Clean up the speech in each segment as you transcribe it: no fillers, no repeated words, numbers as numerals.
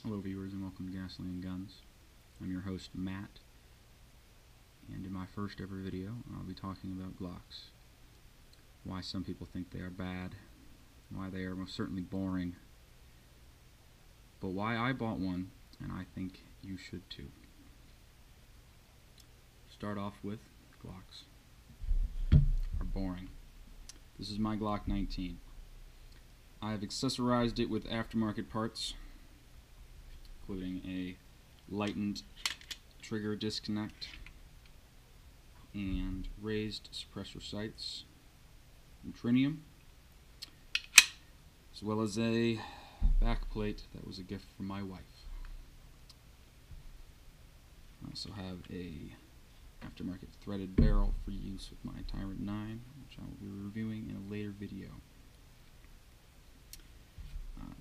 Hello viewers and welcome to Gasoline and Guns. I'm your host Matt, and in my first ever video I'll be talking about Glocks. Why some people think they are bad, why they are most certainly boring, but why I bought one and I think you should too. Start off with Glocks are boring. This is my Glock 19. I have accessorized it with aftermarket parts, including a lightened trigger disconnect and raised suppressor sights from trinium, as well as a back plate that was a gift from my wife. I also have a aftermarket threaded barrel for use with my Tyrant 9, which I will be reviewing in a later video.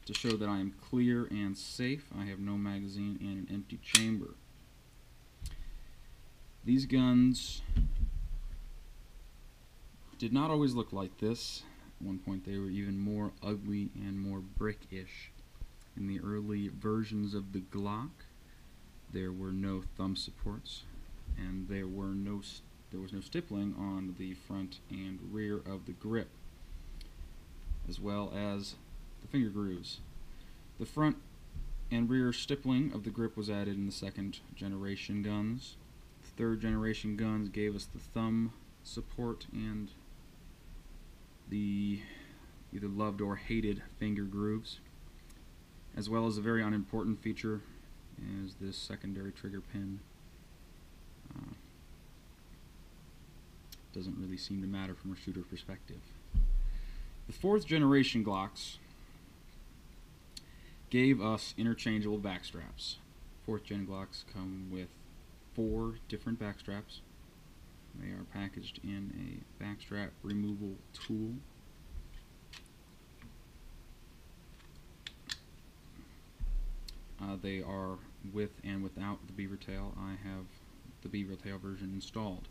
To show that I am clear and safe, I have no magazine and an empty chamber. These guns did not always look like this. At one point they were even more ugly and more brick-ish. In the early versions of the Glock, there were no thumb supports, and there was no stippling on the front and rear of the grip, as well as the finger grooves. The front and rear stippling of the grip was added in the second generation guns. The third generation guns gave us the thumb support and the either loved or hated finger grooves, as well as a very unimportant feature is this secondary trigger pin. Doesn't really seem to matter from a shooter perspective. The fourth generation Glocks gave us interchangeable backstraps. Fourth gen Glocks come with 4 different backstraps. They are packaged in a backstrap removal tool. They are with and without the beaver tail. I have the beaver tail version installed.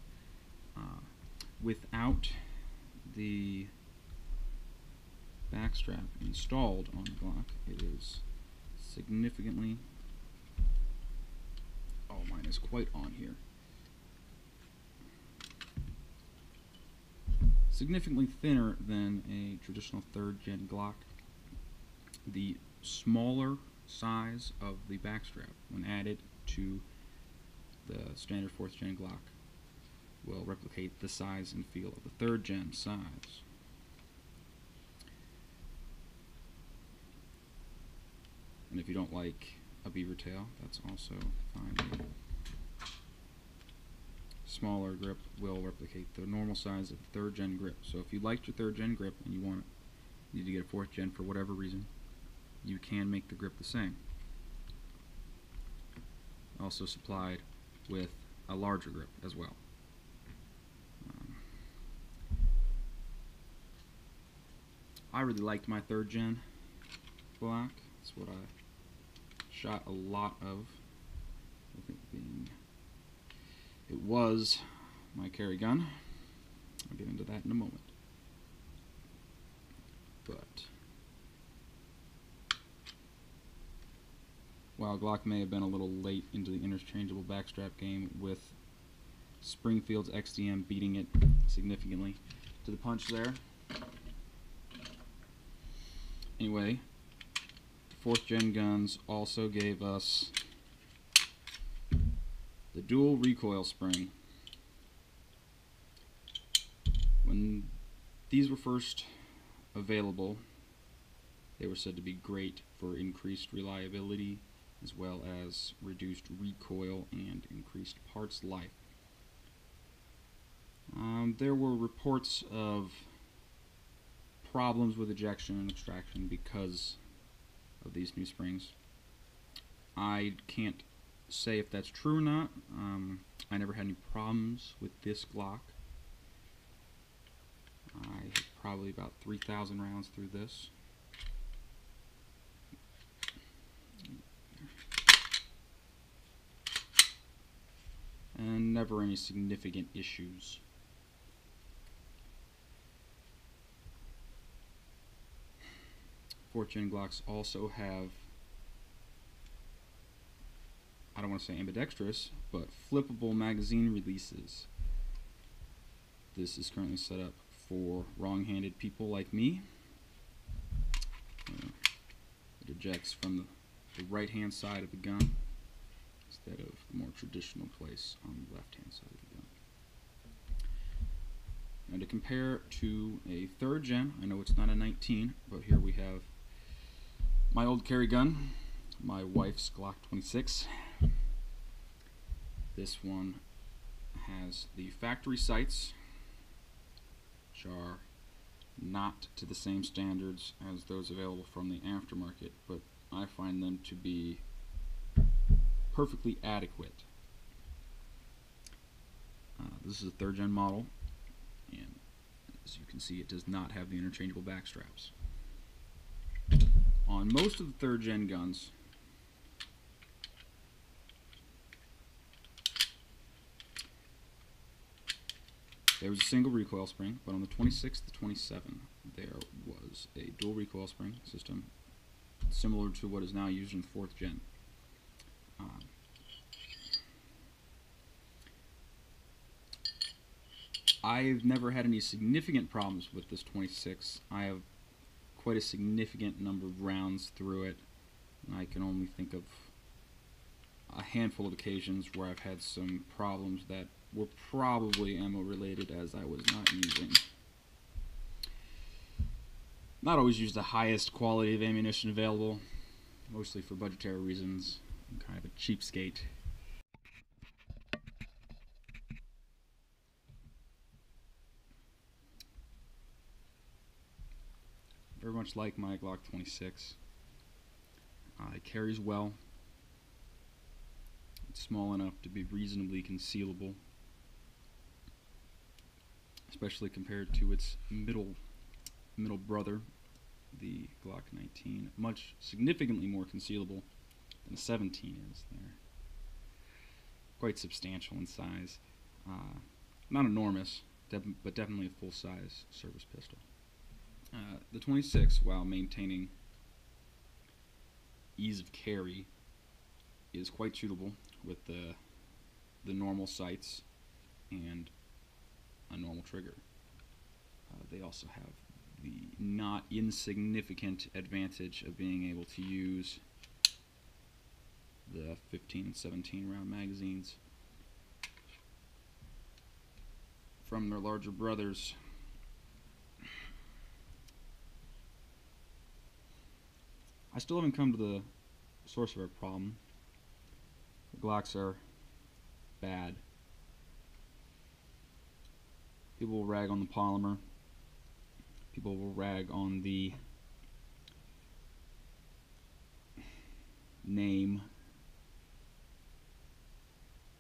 Without the backstrap installed on the Glock, it is significantly, mine is quite on here, significantly thinner than a traditional third gen Glock. The smaller size of the backstrap, when added to the standard fourth gen Glock, will replicate the size and feel of the third gen size. And if you don't like a beaver tail, that's also fine. Smaller grip will replicate the normal size of the third gen grip. So if you liked your third gen grip and you need to get a fourth gen for whatever reason, you can make the grip the same. Also supplied with a larger grip as well. I really liked my third gen Glock. That's what I shot a lot of, with it being, it was my carry gun. I'll get into that in a moment. But while Glock may have been a little late into the interchangeable backstrap game, with Springfield's XDM beating it significantly to the punch there. Anyway, fourth gen guns also gave us the dual recoil spring. When these were first available, they were said to be great for increased reliability as well as reduced recoil and increased parts life. There were reports of problems with ejection and extraction because of these new springs. I can't say if that's true or not. I never had any problems with this Glock. I hit probably about 3,000 rounds through this. And never any significant issues. Fourth gen Glocks also have I don't want to say ambidextrous, but flippable magazine releases. This is currently set up for wrong-handed people like me. It ejects from the right-hand side of the gun instead of the more traditional place on the left-hand side of the gun. Now to compare to a 3rd gen, I know it's not a 19, but here we have my old carry gun, my wife's Glock 26. This one has the factory sights, which are not to the same standards as those available from the aftermarket, but I find them to be perfectly adequate. This is a 3rd gen model, and as you can see, it does not have the interchangeable back straps. On most of the 3rd gen guns, there was a single recoil spring, but on the 26 to 27 there was a dual recoil spring system similar to what is now used in 4th gen. I've never had any significant problems with this 26. I have quite a significant number of rounds through it, and I can only think of a handful of occasions where I've had some problems that were probably ammo related, as I was not always use the highest quality of ammunition available, mostly for budgetary reasons. I'm kind of a cheapskate. Very much like my Glock 26. It carries well. It's small enough to be reasonably concealable, especially compared to its middle brother, the Glock 19. Much significantly more concealable than a 17 is. They're quite substantial in size. Not enormous, but definitely a full-size service pistol. The 26, while maintaining ease of carry, is quite suitable with the normal sights and a normal trigger. They also have the not insignificant advantage of being able to use the 15 and 17 round magazines from their larger brothers. I still haven't come to the source of our problem. The Glocks are bad. People will rag on the polymer. People will rag on the name,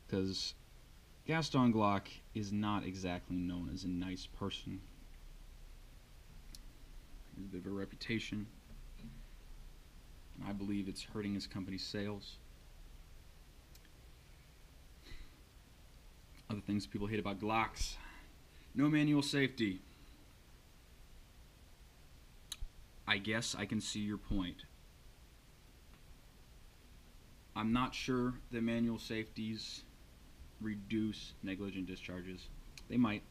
because Gaston Glock is not exactly known as a nice person. He has a bit of a reputation. I believe it's hurting his company's sales. Other things people hate about Glocks: no manual safety. I guess I can see your point. I'm not sure that manual safeties reduce negligent discharges. They might.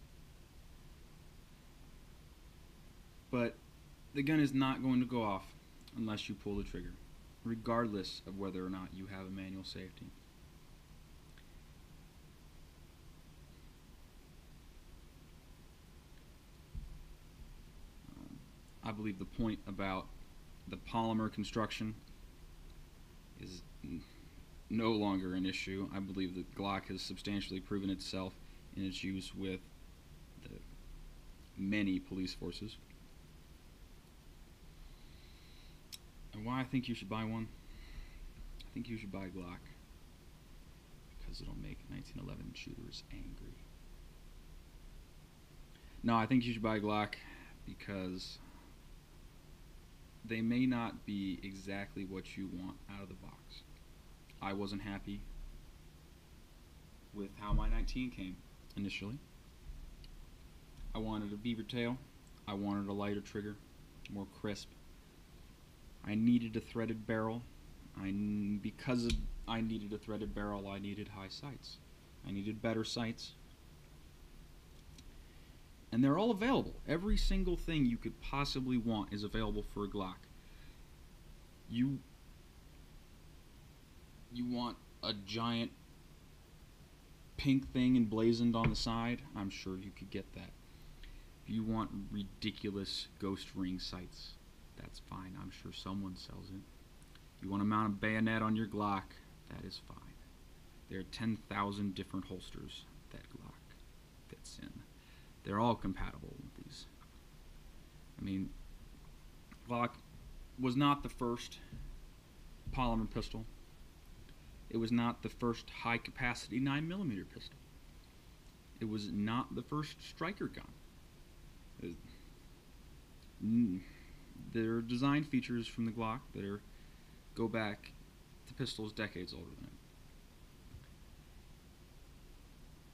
But the gun is not going to go off unless you pull the trigger, regardless of whether or not you have a manual safety. I believe the point about the polymer construction is no longer an issue. I believe that Glock has substantially proven itself in its use with the many police forces. And why I think you should buy one? I think you should buy a Glock because it'll make 1911 shooters angry. No, I think you should buy a Glock because they may not be exactly what you want out of the box. I wasn't happy with how my 19 came initially. I wanted a beaver tail. I wanted a lighter trigger, more crisp. I needed a threaded barrel. Because of I needed a threaded barrel, I needed high sights. I needed better sights. And they're all available. Every single thing you could possibly want is available for a Glock. You want a giant pink thing emblazoned on the side? I'm sure you could get that. If you want ridiculous ghost ring sights, that's fine. I'm sure someone sells it. You want to mount a bayonet on your Glock, that is fine. There are 10,000 different holsters that Glock fits in. They're all compatible with these. I mean, Glock was not the first polymer pistol. It was not the first high-capacity 9mm pistol. It was not the first striker gun. There are design features from the Glock that go back to pistols decades older than it.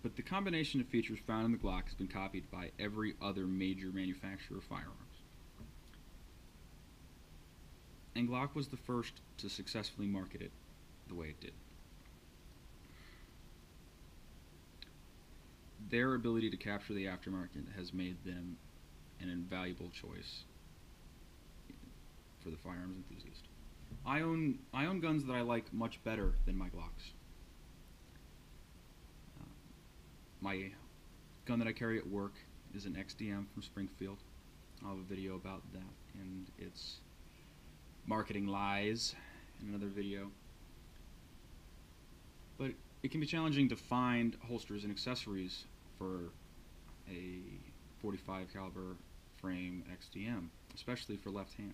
But the combination of features found in the Glock has been copied by every other major manufacturer of firearms. And Glock was the first to successfully market it the way it did. Their ability to capture the aftermarket has made them an invaluable choice for the firearms enthusiast. I own guns that I like much better than my Glocks. My gun that I carry at work is an XDM from Springfield. I'll have a video about that and its marketing lies in another video. But it can be challenging to find holsters and accessories for a .45 caliber frame XDM, especially for left hand.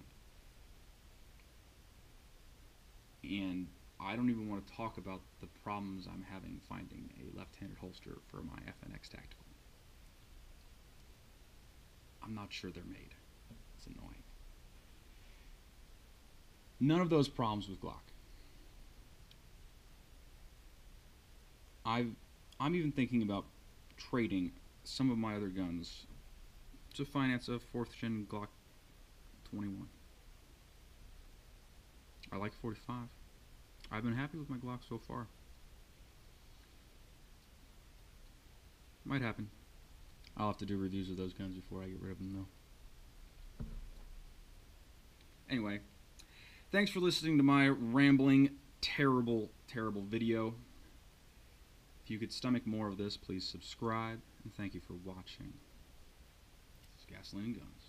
And I don't even want to talk about the problems I'm having finding a left-handed holster for my FNX Tactical. I'm not sure they're made. It's annoying. None of those problems with Glock. I'm even thinking about trading some of my other guns to finance a 4th gen Glock 21. I like 45. I've been happy with my Glock so far. Might happen. I'll have to do reviews of those guns before I get rid of them, though. Anyway, thanks for listening to my rambling, terrible, terrible video. If you could stomach more of this, please subscribe, and thank you for watching. It's Gasoline and Guns.